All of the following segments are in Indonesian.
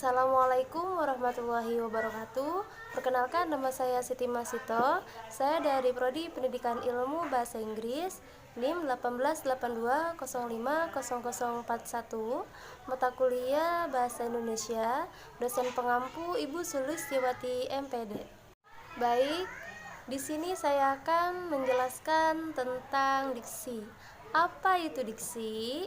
Assalamualaikum warahmatullahi wabarakatuh. Perkenalkan, nama saya Siti Masito. Saya dari Prodi Pendidikan Ilmu Bahasa Inggris, NIM 1882050041, mata kuliah Bahasa Indonesia, dosen pengampu Ibu Sulistiawati MPD. Baik, di sini saya akan menjelaskan tentang diksi. Apa itu diksi?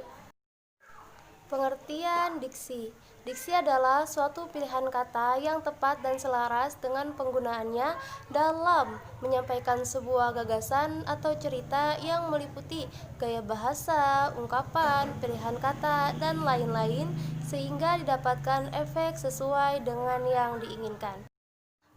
Pengertian diksi. Diksi adalah suatu pilihan kata yang tepat dan selaras dengan penggunaannya dalam menyampaikan sebuah gagasan atau cerita yang meliputi gaya bahasa, ungkapan, pilihan kata, dan lain-lain sehingga didapatkan efek sesuai dengan yang diinginkan.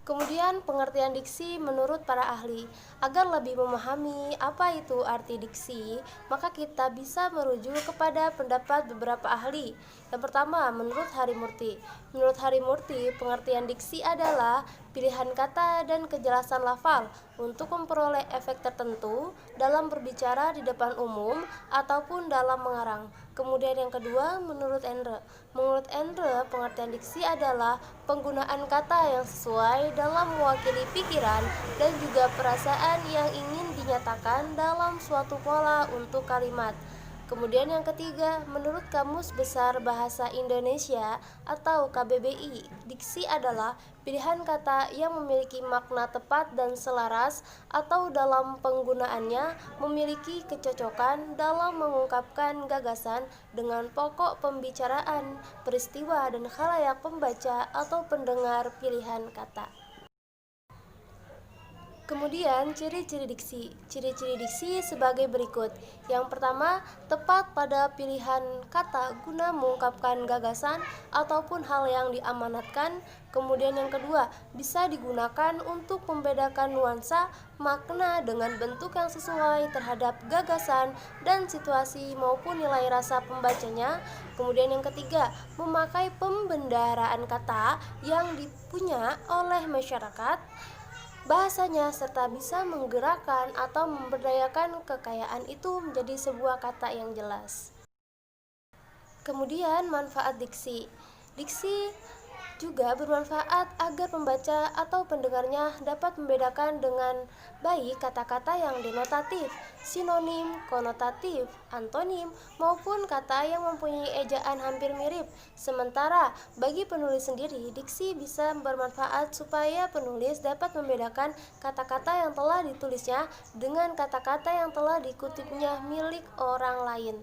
Kemudian pengertian diksi menurut para ahli. Agar lebih memahami apa itu arti diksi, maka kita bisa merujuk kepada pendapat beberapa ahli. Yang pertama, menurut Harimurti. Menurut Harimurti, pengertian diksi adalah pilihan kata dan kejelasan lafal untuk memperoleh efek tertentu dalam berbicara di depan umum ataupun dalam mengarang. Kemudian yang kedua, menurut Endre. Menurut Endre, pengertian diksi adalah penggunaan kata yang sesuai dalam mewakili pikiran dan juga perasaan yang ingin dinyatakan dalam suatu pola untuk kalimat. Kemudian yang ketiga, menurut Kamus Besar Bahasa Indonesia atau KBBI, diksi adalah pilihan kata yang memiliki makna tepat dan selaras atau dalam penggunaannya memiliki kecocokan dalam mengungkapkan gagasan dengan pokok pembicaraan, peristiwa, dan khalayak pembaca atau pendengar pilihan kata. Kemudian ciri-ciri diksi. Ciri-ciri diksi sebagai berikut. Yang pertama, tepat pada pilihan kata guna mengungkapkan gagasan ataupun hal yang diamanatkan. Kemudian yang kedua, bisa digunakan untuk membedakan nuansa makna dengan bentuk yang sesuai terhadap gagasan dan situasi maupun nilai rasa pembacanya. Kemudian yang ketiga, memakai pembendaharaan kata yang dipunya oleh masyarakat bahasanya serta bisa menggerakkan atau memberdayakan kekayaan itu menjadi sebuah kata yang jelas. Kemudian manfaat diksi. Diksi juga bermanfaat agar pembaca atau pendengarnya dapat membedakan dengan baik kata-kata yang denotatif, sinonim, konotatif, antonim, maupun kata yang mempunyai ejaan hampir mirip. Sementara bagi penulis sendiri, diksi bisa bermanfaat supaya penulis dapat membedakan kata-kata yang telah ditulisnya dengan kata-kata yang telah dikutipnya milik orang lain.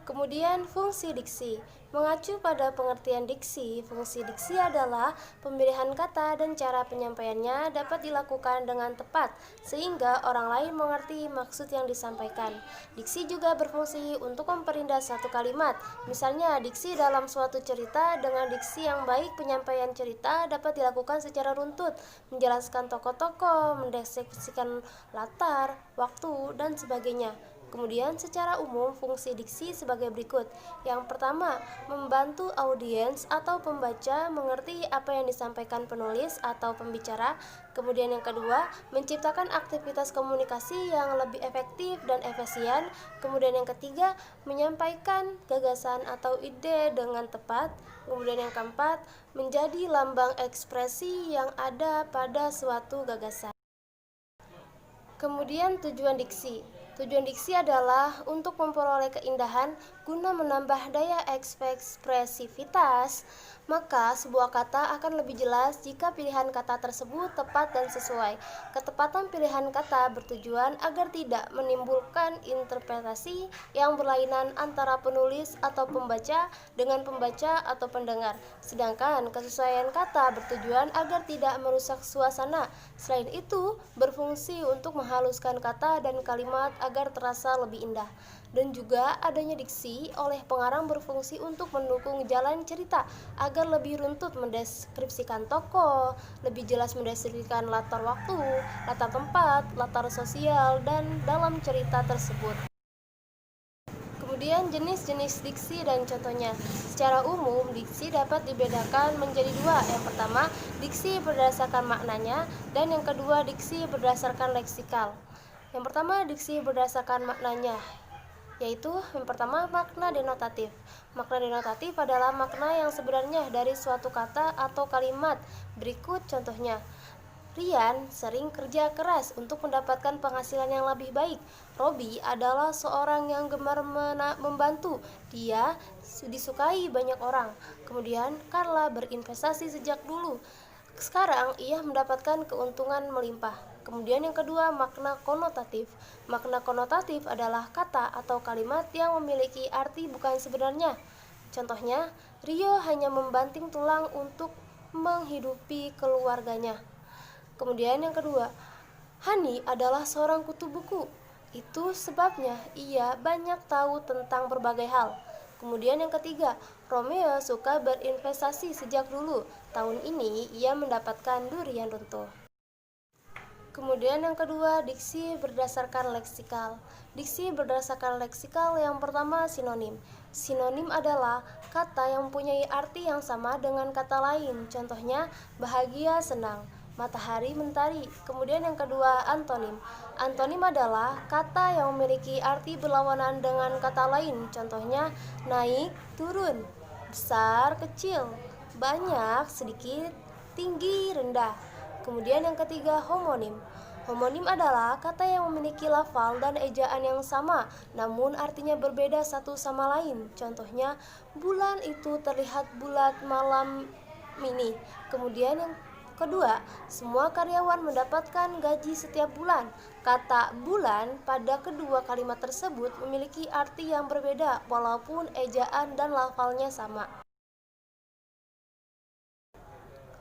Kemudian fungsi diksi. Mengacu pada pengertian diksi, fungsi diksi adalah pemilihan kata dan cara penyampaiannya dapat dilakukan dengan tepat sehingga orang lain mengerti maksud yang disampaikan. Diksi juga berfungsi untuk memperindah satu kalimat. Misalnya, diksi dalam suatu cerita dengan diksi yang baik penyampaian cerita dapat dilakukan secara runtut, menjelaskan tokoh-tokoh, mendeskripsikan latar, waktu, dan sebagainya. Kemudian secara umum fungsi diksi sebagai berikut. Yang pertama, membantu audiens atau pembaca mengerti apa yang disampaikan penulis atau pembicara. Kemudian yang kedua, menciptakan aktivitas komunikasi yang lebih efektif dan efisien. Kemudian yang ketiga, menyampaikan gagasan atau ide dengan tepat. Kemudian yang keempat, menjadi lambang ekspresi yang ada pada suatu gagasan. Kemudian tujuan diksi. Tujuan diksi adalah untuk memperoleh keindahan guna menambah daya ekspresivitas. Maka sebuah kata akan lebih jelas jika pilihan kata tersebut tepat dan sesuai. Ketepatan pilihan kata bertujuan agar tidak menimbulkan interpretasi yang berlainan antara penulis atau pembaca dengan pembaca atau pendengar. Sedangkan kesesuaian kata bertujuan agar tidak merusak suasana. Selain itu, berfungsi untuk menghaluskan kata dan kalimat agar terasa lebih indah. Dan juga adanya diksi oleh pengarang berfungsi untuk mendukung jalan cerita agar lebih runtut mendeskripsikan tokoh, lebih jelas mendeskripsikan latar waktu, latar tempat, latar sosial, dan dalam cerita tersebut. Kemudian jenis-jenis diksi dan contohnya. Secara umum, diksi dapat dibedakan menjadi dua. Yang pertama, diksi berdasarkan maknanya, dan yang kedua, diksi berdasarkan leksikal. Yang pertama, diksi berdasarkan maknanya. yaitu yang pertama makna denotatif. Makna denotatif adalah makna yang sebenarnya dari suatu kata atau kalimat. Berikut contohnya. Rian sering kerja keras untuk mendapatkan penghasilan yang lebih baik. Robi adalah seorang yang gemar membantu. Dia disukai banyak orang. Kemudian Carla berinvestasi sejak dulu. Sekarang ia mendapatkan keuntungan melimpah. Kemudian yang kedua, makna konotatif. Makna konotatif adalah kata atau kalimat yang memiliki arti bukan sebenarnya. Contohnya, Rio hanya membanting tulang untuk menghidupi keluarganya. Kemudian yang kedua, Hani adalah seorang kutu buku. Itu sebabnya ia banyak tahu tentang berbagai hal. Kemudian yang ketiga, Romeo suka berinvestasi sejak dulu. Tahun ini ia mendapatkan durian runtuh. Kemudian yang kedua, diksi berdasarkan leksikal. Diksi berdasarkan leksikal yang pertama sinonim. Sinonim adalah kata yang mempunyai arti yang sama dengan kata lain. Contohnya, bahagia, senang, matahari, mentari. Kemudian yang kedua, antonim. Antonim adalah kata yang memiliki arti berlawanan dengan kata lain. Contohnya, naik, turun, besar, kecil, banyak, sedikit, tinggi, rendah. Kemudian yang ketiga, homonim. Homonim adalah kata yang memiliki lafal dan ejaan yang sama, namun artinya berbeda satu sama lain. Contohnya, bulan itu terlihat bulat malam ini. Kemudian yang kedua, semua karyawan mendapatkan gaji setiap bulan. Kata bulan pada kedua kalimat tersebut memiliki arti yang berbeda, walaupun ejaan dan lafalnya sama.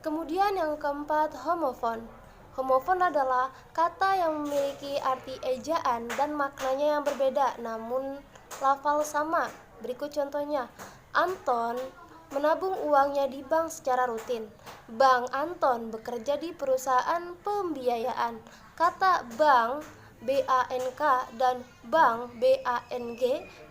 Kemudian yang keempat, homofon. Homofon adalah kata yang memiliki arti ejaan dan maknanya yang berbeda, namun lafal sama. Berikut contohnya, Anton menabung uangnya di bank secara rutin. Bank Anton bekerja di perusahaan pembiayaan. Kata bank BANK dan bank BANG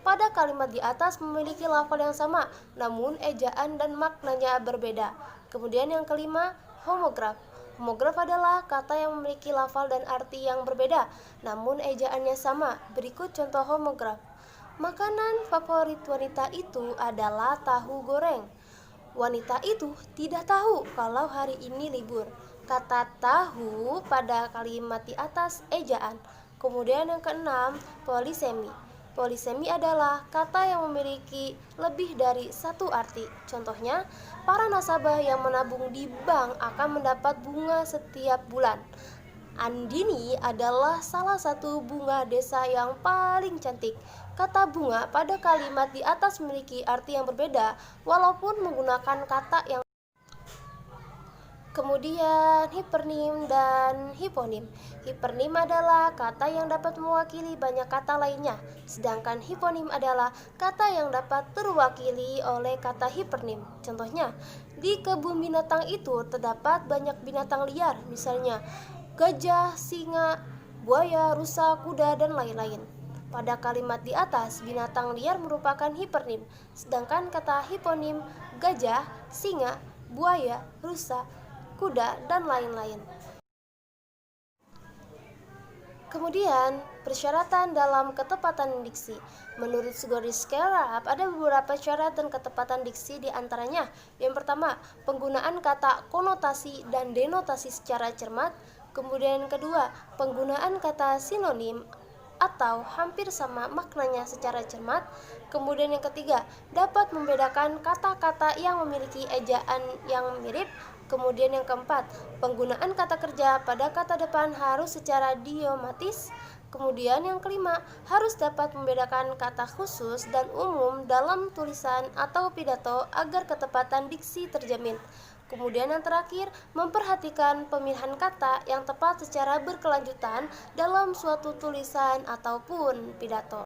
pada kalimat di atas memiliki lafal yang sama, namun ejaan dan maknanya berbeda. Kemudian yang kelima, homograf. Homograf adalah kata yang memiliki lafal dan arti yang berbeda, namun ejaannya sama. Berikut contoh homograf. Makanan favorit wanita itu adalah tahu goreng. Wanita itu tidak tahu kalau hari ini libur. Kata tahu pada kalimat di atas ejaan. Kemudian yang keenam, polisemi. Polisemi adalah kata yang memiliki lebih dari satu arti. Contohnya, para nasabah yang menabung di bank akan mendapat bunga setiap bulan. Andini adalah salah satu bunga desa yang paling cantik. Kata bunga pada kalimat di atas memiliki arti yang berbeda, walaupun menggunakan kata yang. Kemudian hipernim dan hiponim. Hipernim adalah kata yang dapat mewakili banyak kata lainnya, sedangkan hiponim adalah kata yang dapat terwakili oleh kata hipernim. Contohnya, di kebun binatang itu terdapat banyak binatang liar, misalnya gajah, singa, buaya, rusa, kuda, dan lain-lain. Pada kalimat di atas, binatang liar merupakan hipernim, sedangkan kata hiponim gajah, singa, buaya, rusa, kuda, dan lain-lain. Kemudian, persyaratan dalam ketepatan diksi. Menurut Sugoi Scale-Up, ada beberapa syarat dan ketepatan diksi di antaranya. Yang pertama, penggunaan kata konotasi dan denotasi secara cermat. Kemudian yang kedua, penggunaan kata sinonim atau hampir sama maknanya secara cermat. Kemudian yang ketiga, dapat membedakan kata-kata yang memiliki ejaan yang mirip. Kemudian yang keempat, penggunaan kata kerja pada kata depan harus secara idiomatis. Kemudian yang kelima, harus dapat membedakan kata khusus dan umum dalam tulisan atau pidato agar ketepatan diksi terjamin. Kemudian yang terakhir, memperhatikan pemilihan kata yang tepat secara berkelanjutan dalam suatu tulisan ataupun pidato.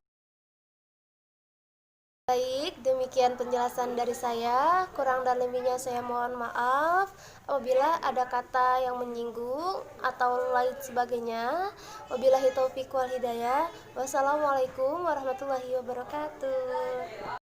Baik, demikian penjelasan dari saya. Kurang dan lebihnya saya mohon maaf apabila ada kata yang menyinggung atau lain sebagainya. Wabillahi taufiq wal hidayah. Wassalamualaikum warahmatullahi wabarakatuh.